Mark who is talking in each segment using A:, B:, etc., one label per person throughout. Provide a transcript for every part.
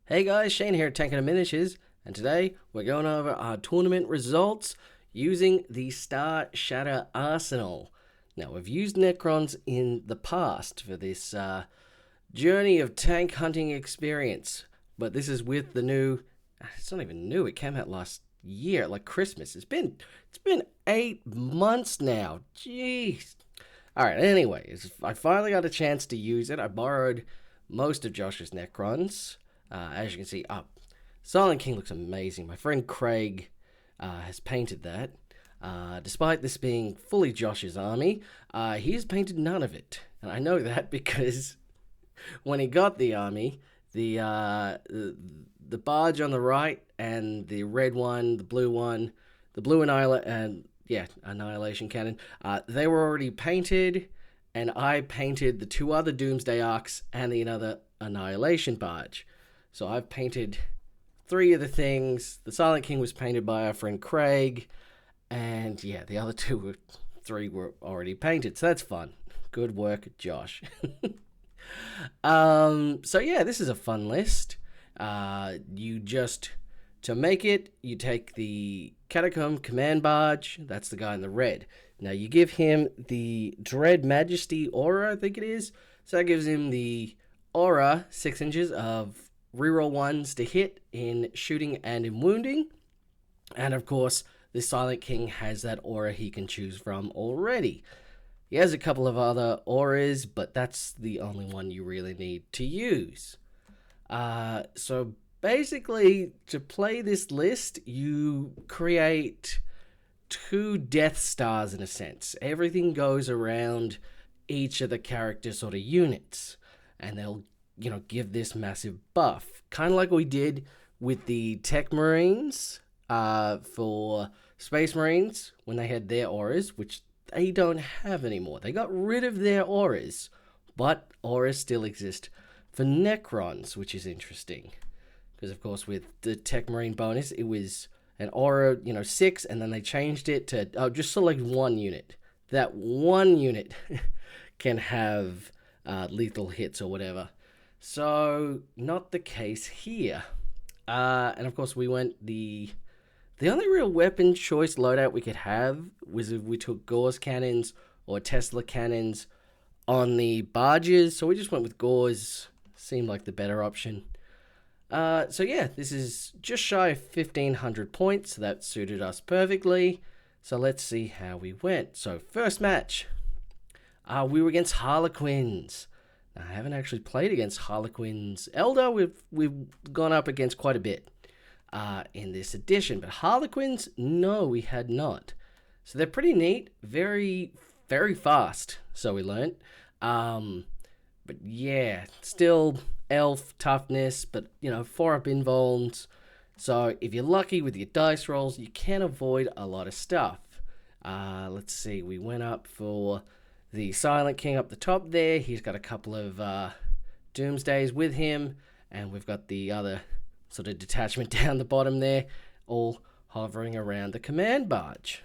A: Hey guys, Shane here at Tank and Miniatures, and today we're going over our tournament results using the Star Shatter Arsenal. Now, we've used Necrons in the past for this journey of tank hunting experience, but this is with the new. It's not even new. It came out last year, like Christmas. It's been 8 months now. Jeez. All right. Anyways, I finally got a chance to use it. I borrowed most of Josh's Necrons. As you can see, Silent King looks amazing. My friend Craig has painted that. Despite this being fully Josh's army, he's painted none of it. And I know that because when he got the army, the barge on the right and the red one, the blue annihilation cannon, they were already painted, and I painted the two other Doomsday Arcs and the another annihilation barge. So I've painted 3 of the things. The Silent King was painted by our friend Craig, and yeah, the other 3 were already painted. So that's fun. Good work, Josh. So yeah, this is a fun list. To make it, you take the Catacomb Command Barge. That's the guy in the red. Now you give him the Dread Majesty Aura, I think it is. So that gives him the Aura, 6 inches of reroll 1s to hit in shooting and in wounding. And of course, the Silent King has that aura he can choose from already. He has a couple of other auras, but that's the only one you really need to use. So basically, to play this list, you create 2 Death Stars in a sense. Everything goes around each of the character sort of units, and they'll give this massive buff. Kind of like we did with the Tech Marines for Space Marines when they had their auras, which they don't have anymore. They got rid of their auras, but auras still exist for Necrons, which is interesting. Because, of course, with the Tech Marine bonus, it was an aura, 6, and then they changed it to just select 1 unit. That 1 unit can have lethal hits or whatever. So, not the case here. And of course, we went the only real weapon choice loadout we could have was if we took Gauss cannons or Tesla cannons on the barges. So we just went with Gauss. Seemed like the better option. So yeah, this is just shy of 1,500 points. So that suited us perfectly. So let's see how we went. So first match, we were against Harlequins. Now, I haven't actually played against Harlequins. Elder, we've gone up against quite a bit in this edition, but Harlequins, no, we had not. So they're pretty neat, very, very fast. So we learned. But yeah, still elf toughness, but 4-up invulns. So if you're lucky with your dice rolls, you can avoid a lot of stuff. Let's see, we went up for the Silent King up the top there. He's got a couple of Doomsdays with him. And we've got the other sort of detachment down the bottom there, all hovering around the command barge.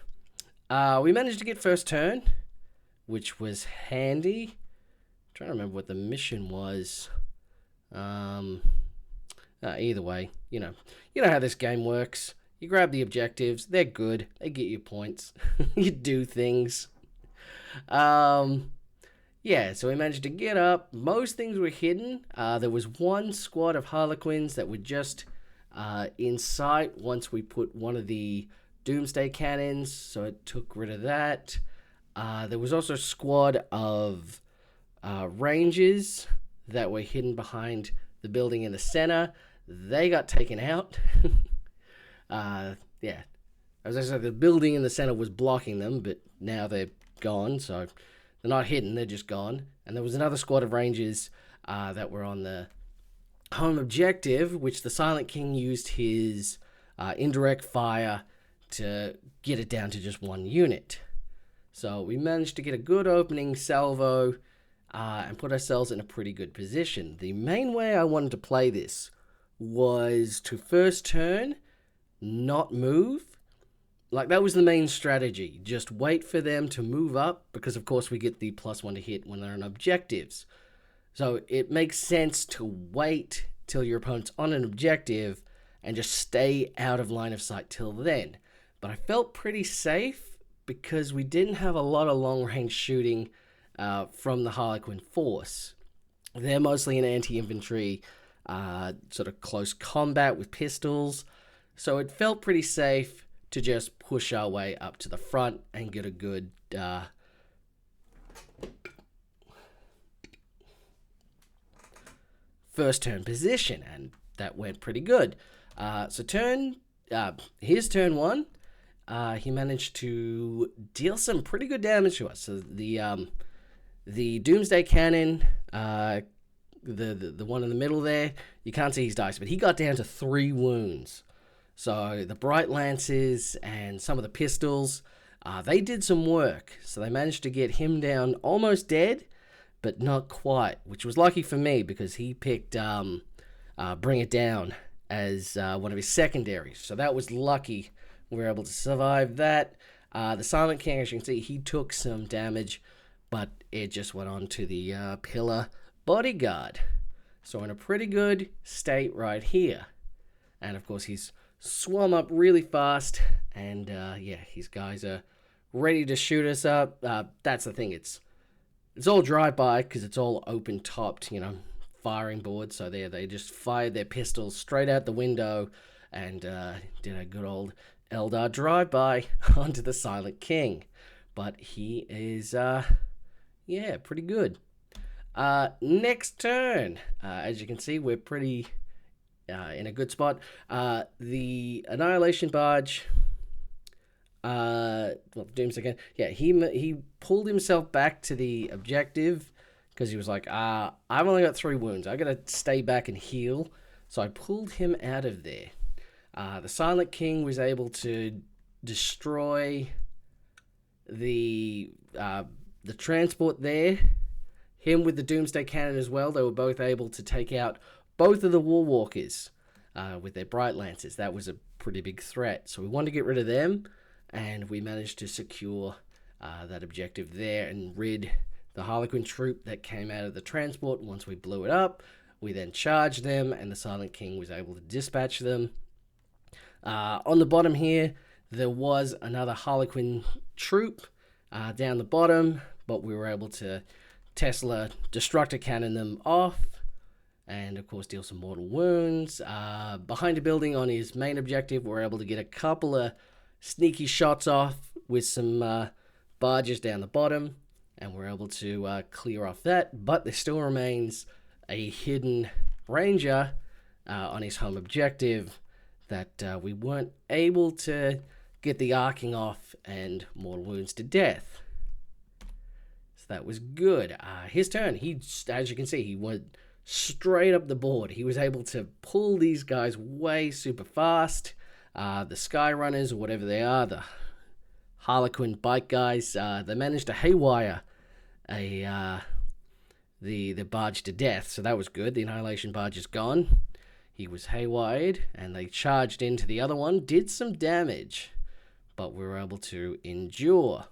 A: We managed to get first turn, which was handy. I'm trying to remember what the mission was. Either way, you know how this game works. You grab the objectives. They're good. They get you points. You do things. Yeah, so we managed to get up. Most things were hidden. There was 1 squad of Harlequins that were just in sight once we put one of the Doomsday cannons, so it took rid of that. There was also a squad of Rangers that were hidden behind the building in the center. They got taken out. Yeah, as I said, the building in the center was blocking them, but now they're gone, so they're not hidden, they're just gone. And there was another squad of Rangers that were on the home objective, which the Silent King used his indirect fire to get it down to just 1 unit. So we managed to get a good opening salvo and put ourselves in a pretty good position. The main way I wanted to play this was to first turn, not move. Like, that was the main strategy. Just wait for them to move up, because of course we get the +1 to hit when they're on objectives. So it makes sense to wait till your opponent's on an objective and just stay out of line of sight till then. But I felt pretty safe because we didn't have a lot of long-range shooting from the Harlequin force. They're mostly an anti-infantry, sort of close combat with pistols, so it felt pretty safe to just push our way up to the front and get a good first turn position, and that went pretty good. His turn one, he managed to deal some pretty good damage to us. So the Doomsday Cannon, the one in the middle there, you can't see his dice, but he got down to 3 wounds. So the Bright Lances and some of the pistols, they did some work. So they managed to get him down almost dead, but not quite, which was lucky for me because he picked Bring It Down as one of his secondaries. So that was lucky. We were able to survive that. The Silent King, as you can see, he took some damage, but it just went on to the Pillar Bodyguard. So in a pretty good state right here. And of course he's swum up really fast, and his guys are ready to shoot us up. That's the thing, it's all drive-by because it's all open-topped, firing board. So they just fired their pistols straight out the window and did a good old Eldar drive-by onto the Silent King. But he is, pretty good. Next turn, as you can see, we're pretty in a good spot. The Annihilation Barge, Doomsday Cannon, he pulled himself back to the objective because he was like, I've only got 3 wounds. I gotta stay back and heal. So I pulled him out of there. The Silent King was able to destroy the transport there. Him with the Doomsday Cannon as well. They were both able to take out both of the War Walkers with their Bright Lances. That was a pretty big threat. So we wanted to get rid of them, and we managed to secure that objective there and rid the Harlequin troop that came out of the transport. Once we blew it up, we then charged them, and the Silent King was able to dispatch them. On the bottom here, there was another Harlequin troop down the bottom, but we were able to Tesla Destructor Cannon them off, and of course deal some mortal wounds. Behind a building on his main objective, we're able to get a couple of sneaky shots off with some barges down the bottom, and we're able to clear off that, but there still remains a hidden Ranger on his home objective that we weren't able to get the arcing off and mortal wounds to death. So that was good. His turn, as you can see, he went straight up the board. He was able to pull these guys way super fast. The Sky Runners, or whatever they are, the Harlequin bike guys, they managed to haywire the barge to death, so that was good. The Annihilation Barge is gone. He was haywired, and they charged into the other one, did some damage, but we were able to endure.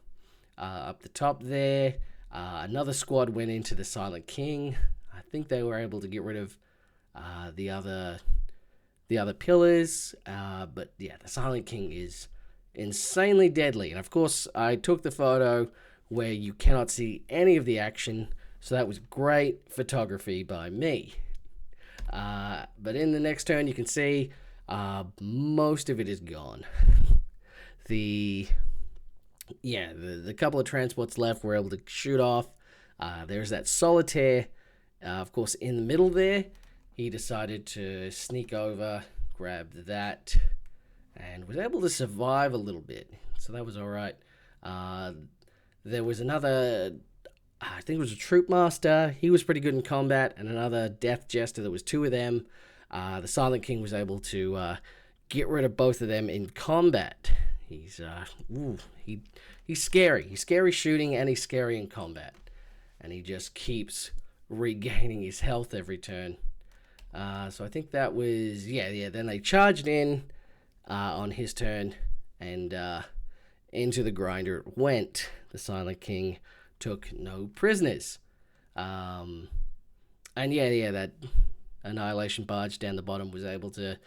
A: Up the top there, another squad went into the Silent King. I think they were able to get rid of the other pillars, but yeah, the Silent King is insanely deadly. And of course, I took the photo where you cannot see any of the action, so that was great photography by me. But in the next turn, you can see most of it is gone. The couple of transports left were able to shoot off. There's that Solitaire, of course, in the middle there. He decided to sneak over, grab that, and was able to survive a little bit. So that was all right. There was another, I think it was a Troop Master. He was pretty good in combat, and another Death Jester. There was 2 of them. The Silent King was able to get rid of both of them in combat. He's scary. He's scary shooting, and he's scary in combat. And he just keeps regaining his health every turn. So I think that was, then they charged in on his turn, and into the grinder it went. The Silent King took no prisoners. And that Annihilation Barge down the bottom was able to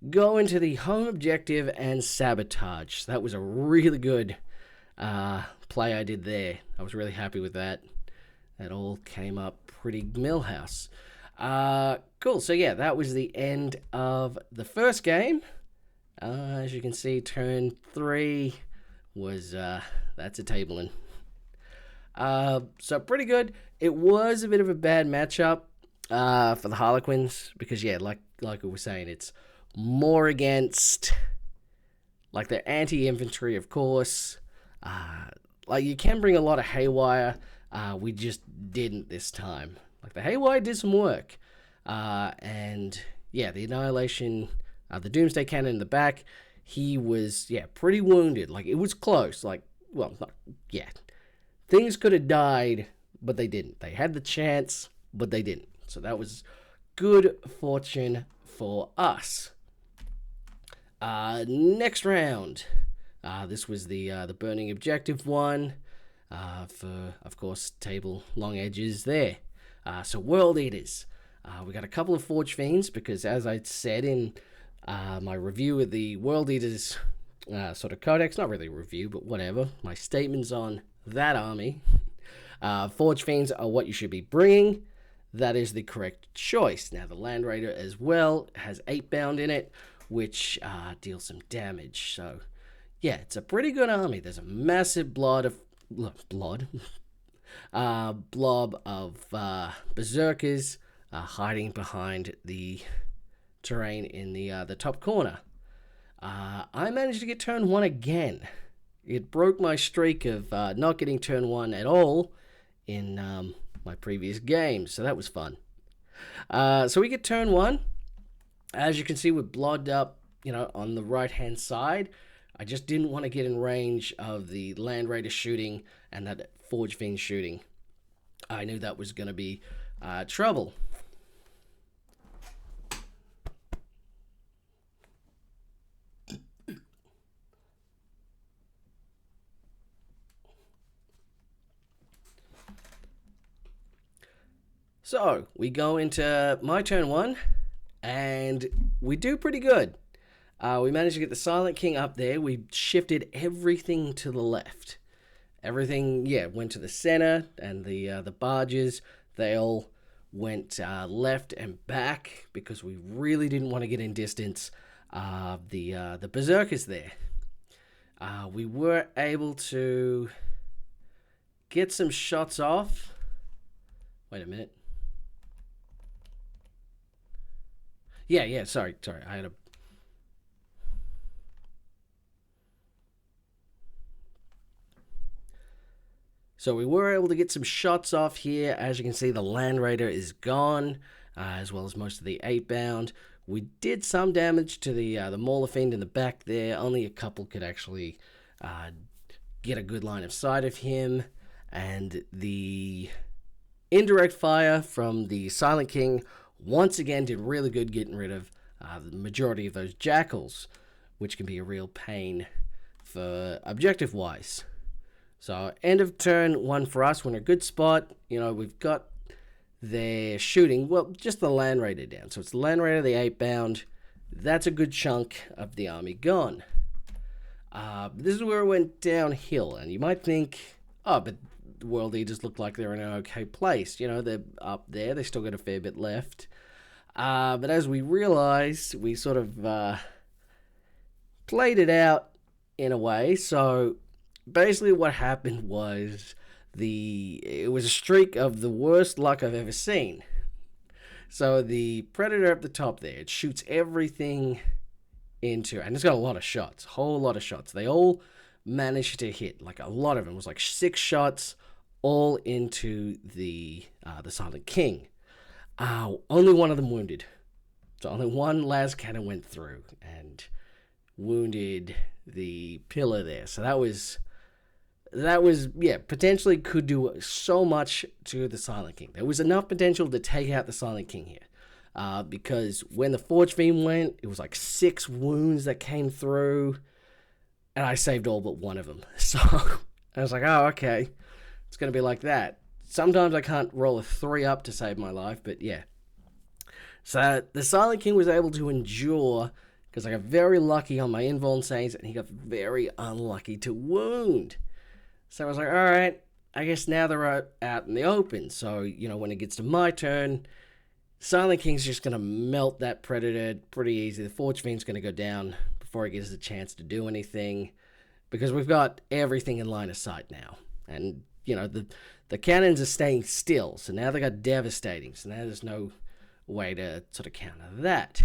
A: go into the home objective and sabotage. That was a really good play I did there. I was really happy with that. That all came up pretty Millhouse. Cool. So yeah, that was the end of the first game. As you can see, turn 3 was that's a tabling. So pretty good. It was a bit of a bad matchup for the Harlequins because yeah, like we were saying, it's more against like their anti-infantry, of course. Like you can bring a lot of haywire. We just didn't this time. Like the haywire did some work, and yeah, the annihilation, the doomsday cannon in the back. He was pretty wounded. Like it was close. Like things could have died, but they didn't. They had the chance, but they didn't. So that was good fortune for us. Next round. This was the burning objective one. For, of course, table long edges there. So World Eaters. We got a couple of Forge Fiends because, as I said in my review of the World Eaters sort of codex, not really a review, but whatever, my statements on that army, Forge Fiends are what you should be bringing. That is the correct choice. Now, the Land Raider as well has 8-bound in it, which deals some damage. So, yeah, it's a pretty good army. There's a massive blob of berserkers hiding behind the terrain in the top corner. I managed to get turn 1 again. It broke my streak of not getting turn 1 at all in my previous game, so that was fun. So we get turn 1. As you can see, we're blobbed up, on the right-hand side. I just didn't want to get in range of the Land Raider shooting and that Forge Fiend shooting. I knew that was going to be trouble. So, we go into my turn 1, and we do pretty good. We managed to get the Silent King up there. We shifted everything to the left. Everything, went to the center, and the barges, they all went left and back because we really didn't want to get in distance of the berserkers there. We were able to get some shots off. Wait a minute. Sorry. I had a... So we were able to get some shots off here. As you can see, the Land Raider is gone, as well as most of the 8-bound. We did some damage to the Mauler Fiend in the back there. Only a couple could actually get a good line of sight of him. And the indirect fire from the Silent King once again did really good getting rid of the majority of those jackals, which can be a real pain for objective-wise. So, end of turn 1 for us. We're in a good spot. We've got their shooting. Well, just the Land Raider down. So, it's the Land Raider, the 8-bound. That's a good chunk of the army gone. This is where it went downhill. And you might think, but the World Eaters look like they're in an okay place. They're up there. They still got a fair bit left. But as we realized, we sort of played it out in a way. So, basically what happened was it was a streak of the worst luck I've ever seen. So the Predator up the top there, it shoots everything into, and it's got a lot of shots, a whole lot of shots. They all managed to hit, like a lot of them. It was like 6 shots all into the Silent King. Only one of them wounded. So only one las cannon went through and wounded the pillar there. So that was potentially could do so much to the Silent King. There was enough potential to take out the Silent King here. Because when the Forge Fiend went, it was like 6 wounds that came through, and I saved all but one of them. So I was like, oh, okay, it's going to be like that. Sometimes I can't roll a 3 up to save my life, but yeah. So the Silent King was able to endure because I got very lucky on my invuln saves and he got very unlucky to wound. So I was like, alright, I guess now they're out in the open. So, when it gets to my turn, Silent King's just going to melt that Predator pretty easy. The Forge Fiend's going to go down before he gets a chance to do anything. Because we've got everything in line of sight now. And, the cannons are staying still. So now they got devastating. So now there's no way to sort of counter that.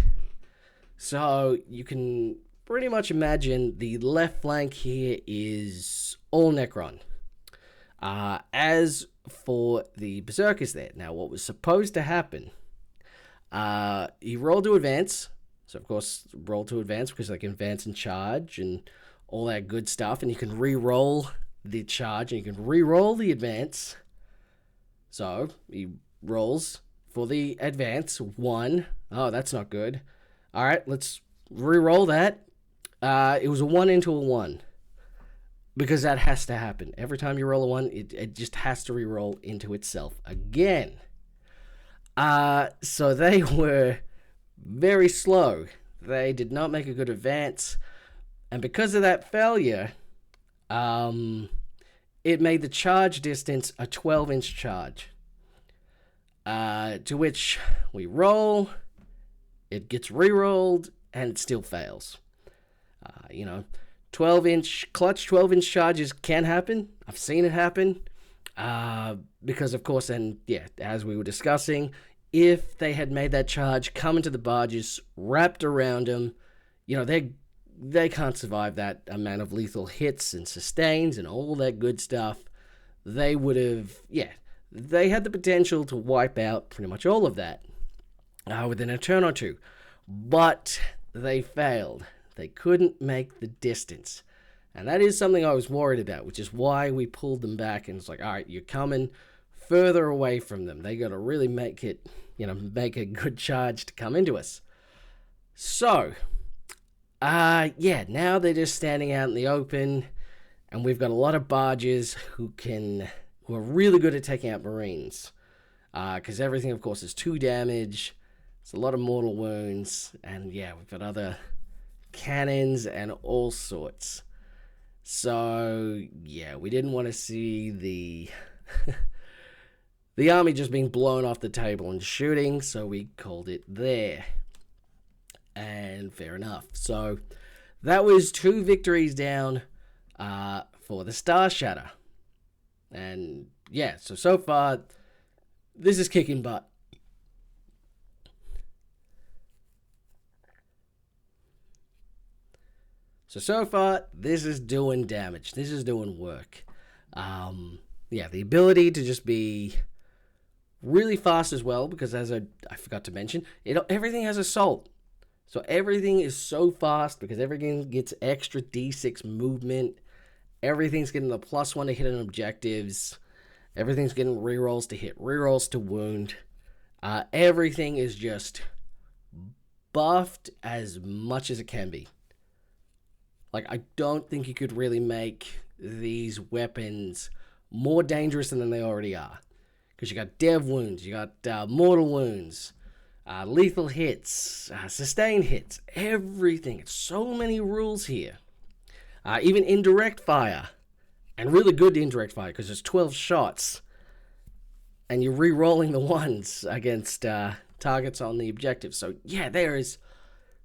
A: So you can pretty much imagine the left flank here is all Necron. As for the Berserkers there, now what was supposed to happen, he rolled to advance. So of course, roll to advance because they can advance and charge and all that good stuff. And you can re-roll the charge and you can re-roll the advance. So he rolls for the advance. 1. Oh, that's not good. All right, let's re-roll that. It was a 1 into a 1. Because that has to happen. Every time you roll a 1, it just has to re-roll into itself again. So they were very slow. They did not make a good advance. And because of that failure, it made the charge distance a 12-inch charge. To which we roll, it gets re-rolled, and it still fails. 12-inch charges can happen. I've seen it happen. Because, of course, and yeah, as we were discussing, if they had made that charge, come into the barges, wrapped around them, they can't survive that amount of lethal hits and sustains and all that good stuff. They would have, they had the potential to wipe out pretty much all of that within a turn or two. But they failed. They couldn't make the distance. And that is something I was worried about, which is why we pulled them back. And it's like, all right, you're coming further away from them. They got to really make it, make a good charge to come into us. So, now they're just standing out in the open. And we've got a lot of barges who are really good at taking out Marines. Because everything, of course, is 2 damage. It's a lot of mortal wounds. And we've got other cannons and all sorts. So, we didn't want to see the army just being blown off the table and shooting, so we called it there. And fair enough. So, that was 2 victories down for the Star Shatter. And, so far, this is kicking butt. So far, this is doing damage. This is doing work. The ability to just be really fast as well, because as I forgot to mention, everything has assault. So everything is so fast because everything gets extra D6 movement. Everything's getting the +1 to hit on objectives. Everything's getting rerolls to hit, rerolls to wound. Everything is just buffed as much as it can be. Like, I don't think you could really make these weapons more dangerous than they already are. Because you got dev wounds, you got mortal wounds, lethal hits, sustained hits, everything. It's so many rules here. Even indirect fire. And really good indirect fire, because there's 12 shots. And you're re-rolling the ones against targets on the objective. So, there is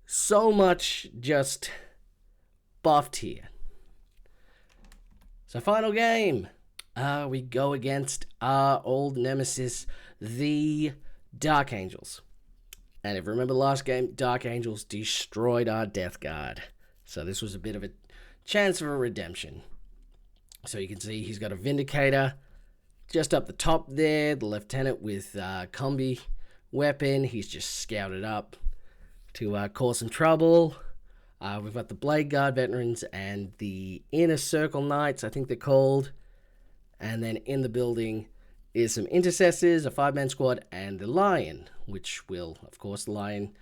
A: so much just buffed here. So final game, we go against our old nemesis, the Dark Angels. And if you remember the last game, Dark Angels destroyed our Death Guard. So this was a bit of a chance for a redemption. So you can see he's got a Vindicator just up the top there, the Lieutenant with combi weapon. He's just scouted up to cause some trouble. We've got the Blade Guard veterans and the Inner Circle Knights, I think they're called. And then in the building is some Intercessors, a 5-man squad, and the Lion, which will, of course, the Lion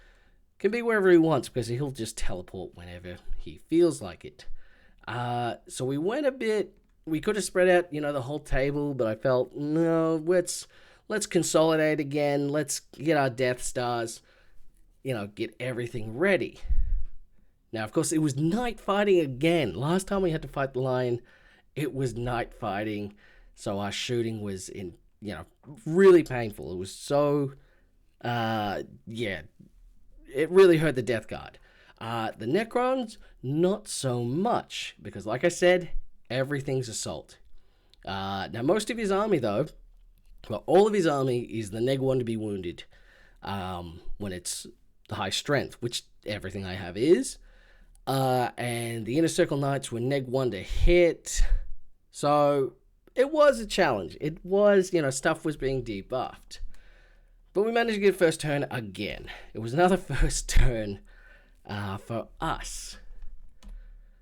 A: can be wherever he wants because he'll just teleport whenever he feels like it. So we went a bit, we could have spread out, the whole table, but I felt, no, let's consolidate again. Let's get our Death Stars. get everything ready. Now, of course, it was night fighting again. Last time we had to fight the lion, it was night fighting. So our shooting was really painful. It was so, it really hurt the Death Guard. The Necrons, not so much, because like I said, everything's assault. Now, most of his army, though, all of his army is the neg 1 to be wounded when it's the high strength, which everything I have is. And the Inner Circle Knights were neg 1 to hit. So it was a challenge. It was, stuff was being debuffed. But we managed to get first turn again. It was another first turn for us.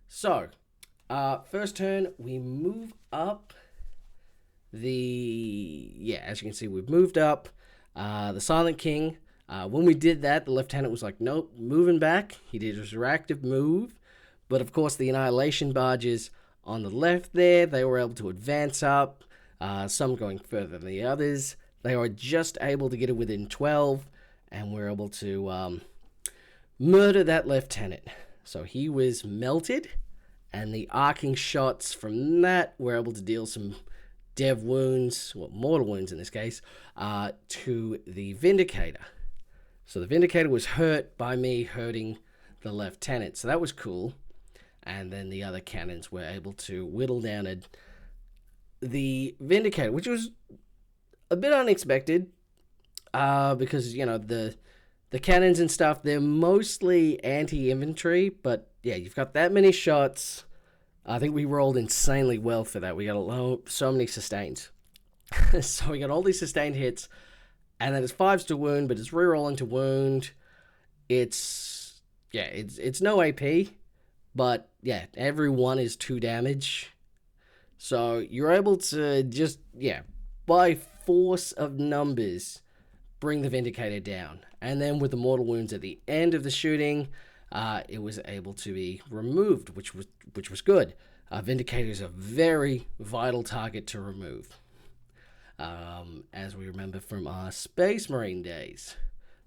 A: So, first turn, we move up as you can see, we've moved up the Silent King. When we did that, the Lieutenant was like, nope, moving back. He did his reactive move. But of course, the Annihilation Barges on the left there, they were able to advance up, some going further than the others. They were just able to get it within 12, and we're able to murder that Lieutenant. So he was melted, and the arcing shots from that were able to deal some dev wounds, mortal wounds in this case, to the Vindicator. So the Vindicator was hurt by me hurting the Lieutenant, so that was cool. And then the other cannons were able to whittle down the Vindicator, which was a bit unexpected, because, the cannons and stuff, they're mostly anti-infantry, but yeah, you've got that many shots. I think we rolled insanely well for that. We got so many sustains. So we got all these sustained hits, and then it's 5s to wound, but it's rerolling to wound. It's no AP, but yeah, every one is 2 damage. So you're able to just, by force of numbers, bring the Vindicator down. And then with the mortal wounds at the end of the shooting, it was able to be removed, which was good. Vindicator is a very vital target to remove. As we remember from our Space Marine days,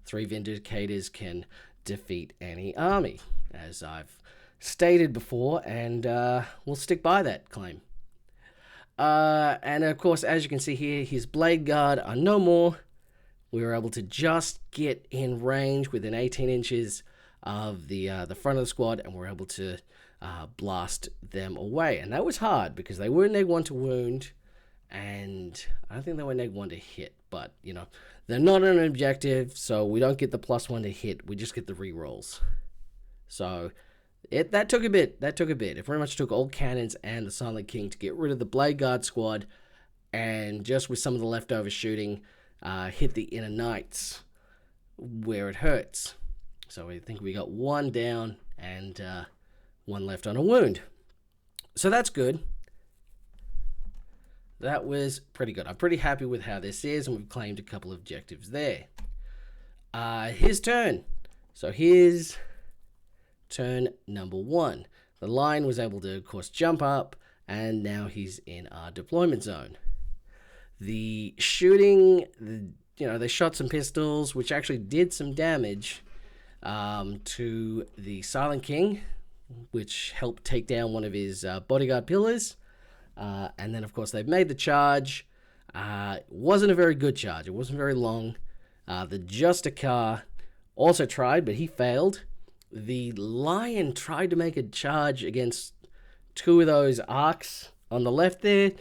A: 3 Vindicators can defeat any army, as I've stated before, and we'll stick by that claim. And of course, as you can see here, his Blade Guard are no more. We were able to just get in range within 18 inches of the front of the squad, and we're able to blast them away. And that was hard because they were neg 1 to wound, and I don't think they were neg 1 to hit, but they're not an objective, so we don't get the +1 to hit, we just get the rerolls. So that took a bit. It pretty much took all cannons and the Silent King to get rid of the Blade Guard squad, and just with some of the leftover shooting, hit the Inner Knights where it hurts. So I think we got 1 down and 1 left on a wound. So that's good. That was pretty good. I'm pretty happy with how this is, and we've claimed a couple of objectives there. His turn. So his turn number 1. The Lion was able to, of course, jump up, and now he's in our deployment zone. The shooting, they shot some pistols, which actually did some damage to the Silent King, which helped take down one of his bodyguard pillars. And then, of course, they've made the charge. It wasn't a very good charge. It wasn't very long. The Justicar also tried, but he failed. The Lion tried to make a charge against 2 of those arcs on the left there.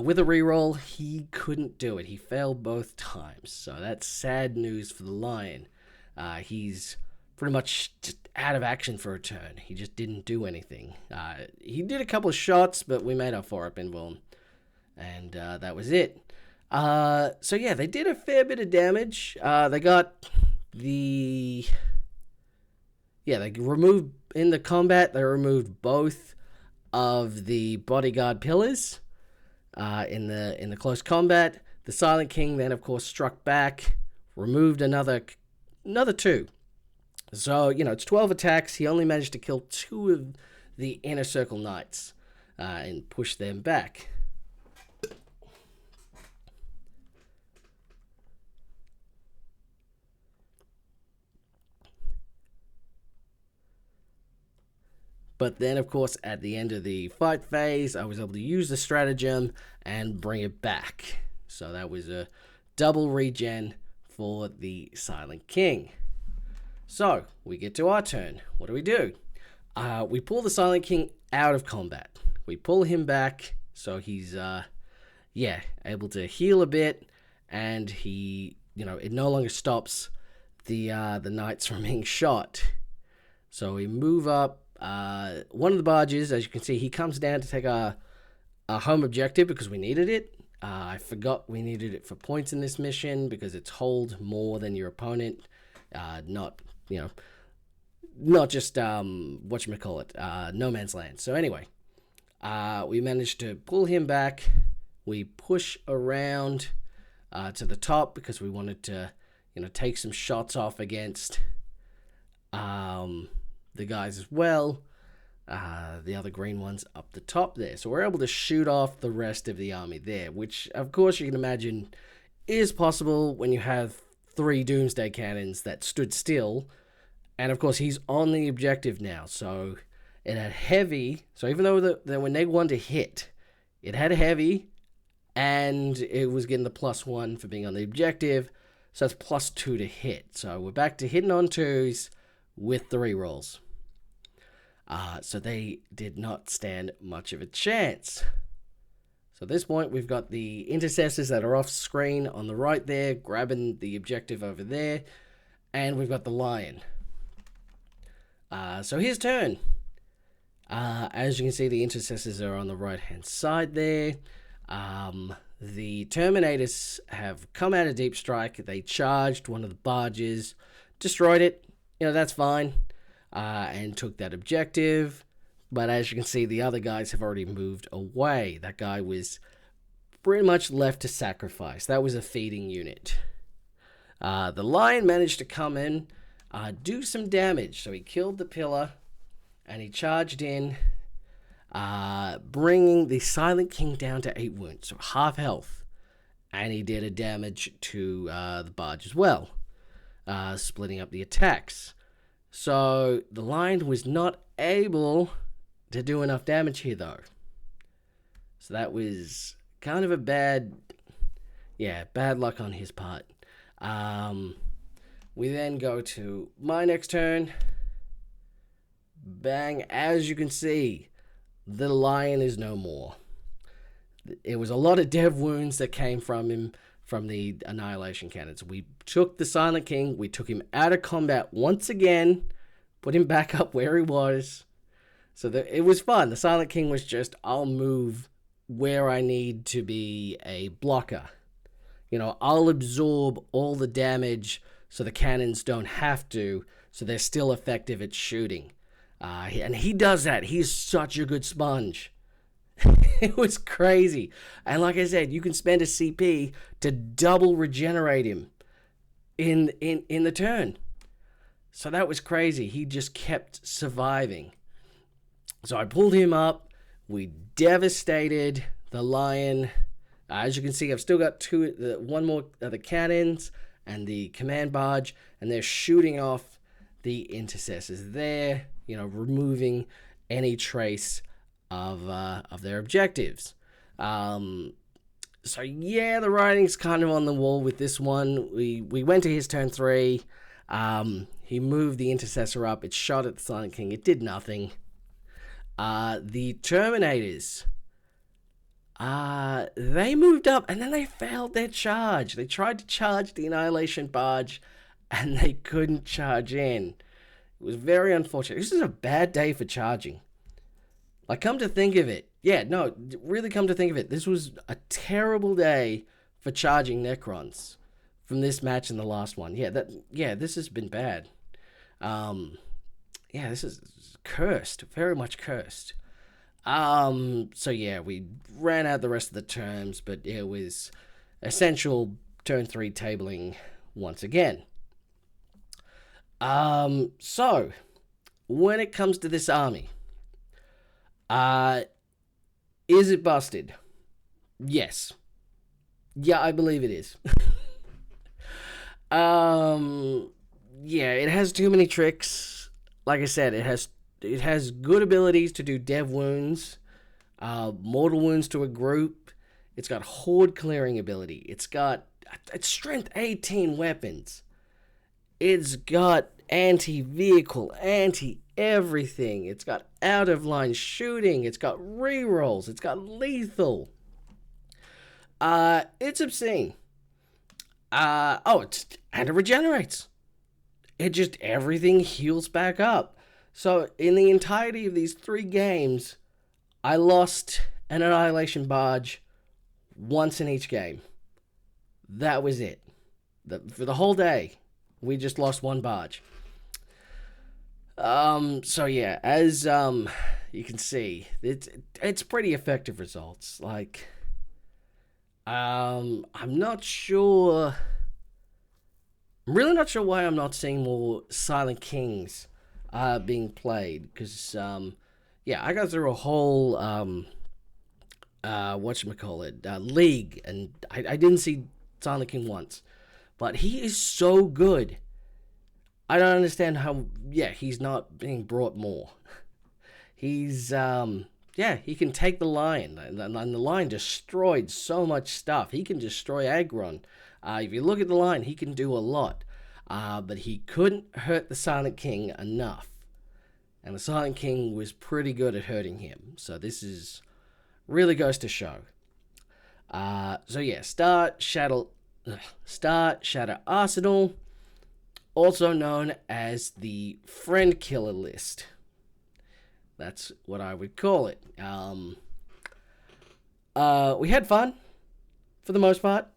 A: With a reroll, he couldn't do it. He failed both times. So that's sad news for the Lion. He's pretty much just out of action for a turn. He just didn't do anything. He did a couple of shots, but we made our 4-up invul him. And that was it. So yeah, they did a fair bit of damage. They got the... Yeah, they removed... In the combat, they removed both of the bodyguard pillars. In the close combat, the Silent King then, of course, struck back, removed another 2. So, it's 12 attacks. He only managed to kill 2 of the Inner Circle Knights and push them back. But then, of course, at the end of the fight phase, I was able to use the stratagem and bring it back. So that was a double regen for the Silent King. So we get to our turn. What do? We pull the Silent King out of combat. We pull him back so he's, able to heal a bit, and he, it no longer stops the knights from being shot. So we move up. One of the barges, as you can see, he comes down to take our home objective because we needed it. I forgot we needed it for points in this mission because it's hold more than your opponent. Not just whatchamacallit, no man's land. So anyway, we managed to pull him back. We push around to the top because we wanted to, take some shots off against the guys as well. The other green ones up the top there. So we're able to shoot off the rest of the army there, which of course you can imagine is possible when you have 3 Doomsday Cannons that stood still. And of course he's on the objective now. So it had heavy. So even though they were -1 to hit, it had heavy and it was getting the +1 for being on the objective. So it's +2 to hit. So we're back to hitting on 2s with the rerolls. So they did not stand much of a chance. So at this point, we've got the intercessors that are off screen on the right there, grabbing the objective over there. And we've got the lion. So his turn. As you can see, the intercessors are on the right-hand side there. The Terminators have come out of Deep Strike. They charged one of the barges, destroyed it. That's fine. And took that objective. But as you can see, the other guys have already moved away. That guy was pretty much left to sacrifice. That was a feeding unit. The lion managed to come in, do some damage. So he killed the pillar, and he charged in, bringing the Silent King down to 8 wounds, so half health. And he did a damage to the barge as well, splitting up the attacks. So the lion was not able to do enough damage here, though. So that was kind of a bad luck on his part. We then go to my next turn. Bang, as you can see, the lion is no more. It was a lot of dev wounds that came from him from the Annihilation Cannons. We took the Silent King, we took him out of combat once again, put him back up where he was. So it was fun. The Silent King was just, I'll move where I need to be a blocker. I'll absorb all the damage so the cannons don't have to, so they're still effective at shooting. And he does that. He's such a good sponge. It was crazy. And like I said, you can spend a CP to double regenerate him in the turn. So that was crazy. He just kept surviving. So I pulled him up. We devastated the lion. As you can see, I've still got one more of the cannons and the command barge, and they're shooting off the intercessors there, removing any trace of their objectives. So yeah, the writing's kind of on the wall with this one. We went to his turn 3. He moved the intercessor up. It shot at the Silent King. It did nothing. The Terminators, they moved up and then they failed their charge. They tried to charge the Annihilation Barge and they couldn't charge in. It was very unfortunate. This is a bad day for charging. Like, come to think of it. Yeah, no, really come to think of it. This was a terrible day for charging Necrons from this match and the last one. This has been bad. This is cursed. Very much cursed. So yeah, we ran out the rest of the terms, but it was essential turn 3 tabling once again. So when it comes to this army, is it busted? Yes. Yeah, I believe it is. Yeah, it has too many tricks. Like I said, it it has good abilities to do dev wounds, mortal wounds to a group. It's got horde clearing ability. It's strength 18 weapons. It's got anti-vehicle, anti-everything. It's got out-of-line shooting. It's got rerolls. It's got lethal. It's obscene. And it regenerates. Everything heals back up. So in the entirety of these 3 games, I lost an Annihilation Barge once in each game. That was it. For the whole day, we just lost 1 barge. So yeah, as you can see, it's pretty effective results. Like, I'm not sure. I'm really not sure why I'm not seeing more Silent Kings being played, because I got through a whole league, and I didn't see Silent King once, but he is so good. I don't understand how he's not being brought more. He's he can take the lion, and the lion destroyed so much stuff. He can destroy Agron. If you look at the lion, he can do a lot. But he couldn't hurt the Silent King enough. And the Silent King was pretty good at hurting him. So this is really goes to show. Star Shatter Arsenal, also known as the Friend Killer list. That's what I would call it. We had fun, for the most part.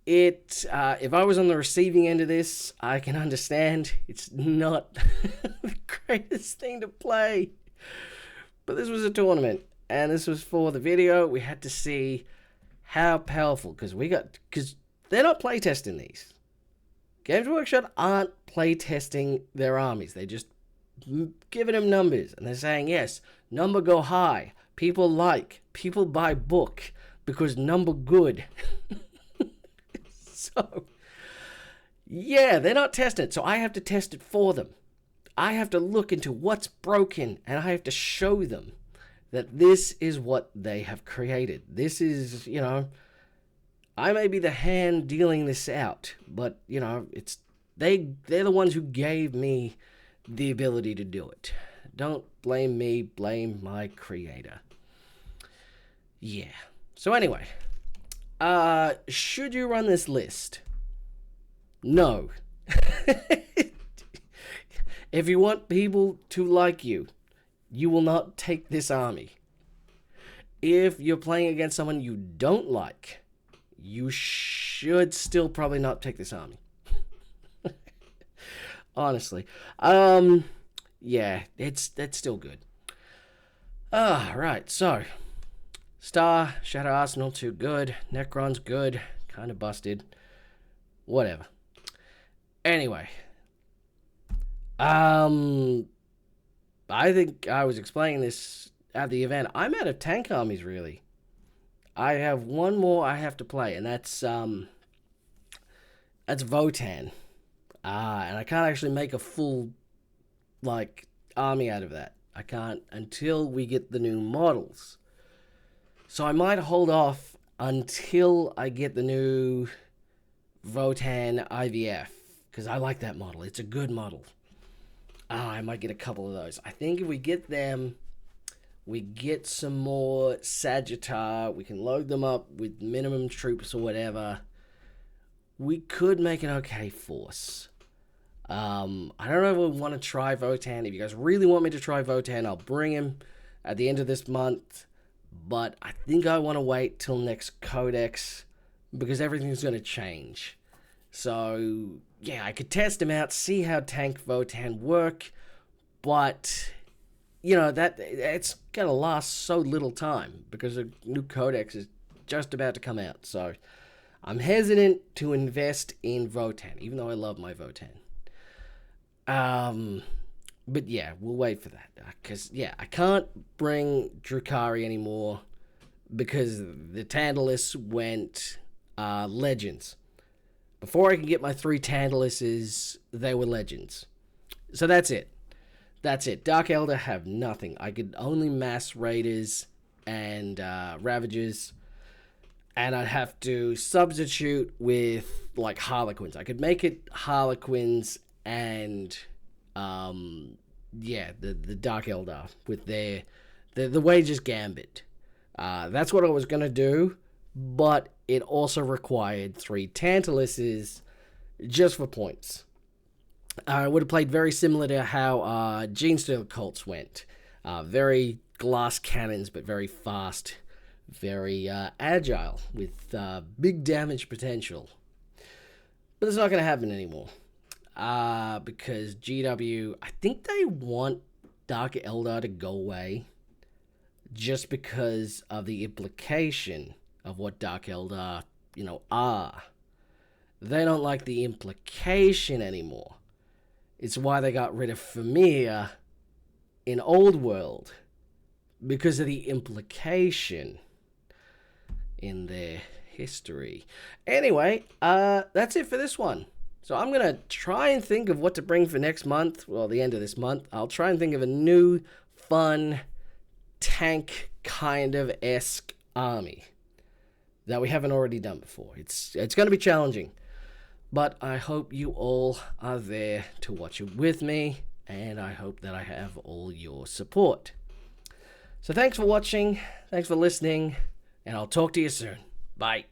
A: If I was on the receiving end of this, I can understand it's not the greatest thing to play. But this was a tournament, and this was for the video. We had to see how powerful, because they're not playtesting these. Games Workshop aren't playtesting their armies. They just giving them numbers, and they're saying, yes, number go high. People buy book because number good. So, they're not testing it, so I have to test it for them. I have to look into what's broken, and I have to show them that this is what they have created. This is, I may be the hand dealing this out, but, they're the ones who gave me the ability to do it. Don't blame me, blame my creator. Yeah. So anyway, should you run this list? No. If you want people to like you, you will not take this army. If you're playing against someone you don't like, you should still probably not take this army. Honestly. That's still good. Right, so Star Shadow Arsenal, too good. Necron's good. Kind of busted. Whatever. Anyway. I think I was explaining this at the event. I'm out of tank armies, really. I have one more I have to play, and that's Votann. And I can't actually make a full, army out of that. I can't until we get the new models. So I might hold off until I get the new Votann IVF, because I like that model. It's a good model. I might get a couple of those. I think if we get them, we get some more Sagittar, we can load them up with minimum troops or whatever. We could make an okay force. I don't know if we want to try Votann. If you guys really want me to try Votann, I'll bring him at the end of this month. But I think I want to wait till next Codex, because everything's going to change. So, I could test him out, see how tank Votann work. But, it's going to last so little time, because a new Codex is just about to come out. So, I'm hesitant to invest in Votann, even though I love my Votann. But we'll wait for that. Because, I can't bring Drukhari anymore, because the Tantalus went Legends. Before I could get my 3 Tantaluses, they were Legends. So that's it. That's it. Dark Elder have nothing. I could only mass Raiders and Ravagers, and I'd have to substitute with like Harlequins. I could make it Harlequins and the Dark Eldar with the Wages Gambit. That's what I was gonna do, but it also required 3 Tantalises just for points. I would have played very similar to how Genestealer Cults went. Very glass cannons, but very fast, very agile, with big damage potential. But it's not going to happen anymore. Because GW, I think they want Dark Eldar to go away just because of the implication of what Dark Eldar, are. They don't like the implication anymore. It's why they got rid of Famir in Old World, because of the implication in their history. Anyway, that's it for this one. So I'm going to try and think of what to bring for next month, well, the end of this month. I'll try and think of a new, fun, tank kind of esque army that we haven't already done before. It's going to be challenging. But I hope you all are there to watch it with me, and I hope that I have all your support. So thanks for watching, thanks for listening, and I'll talk to you soon. Bye.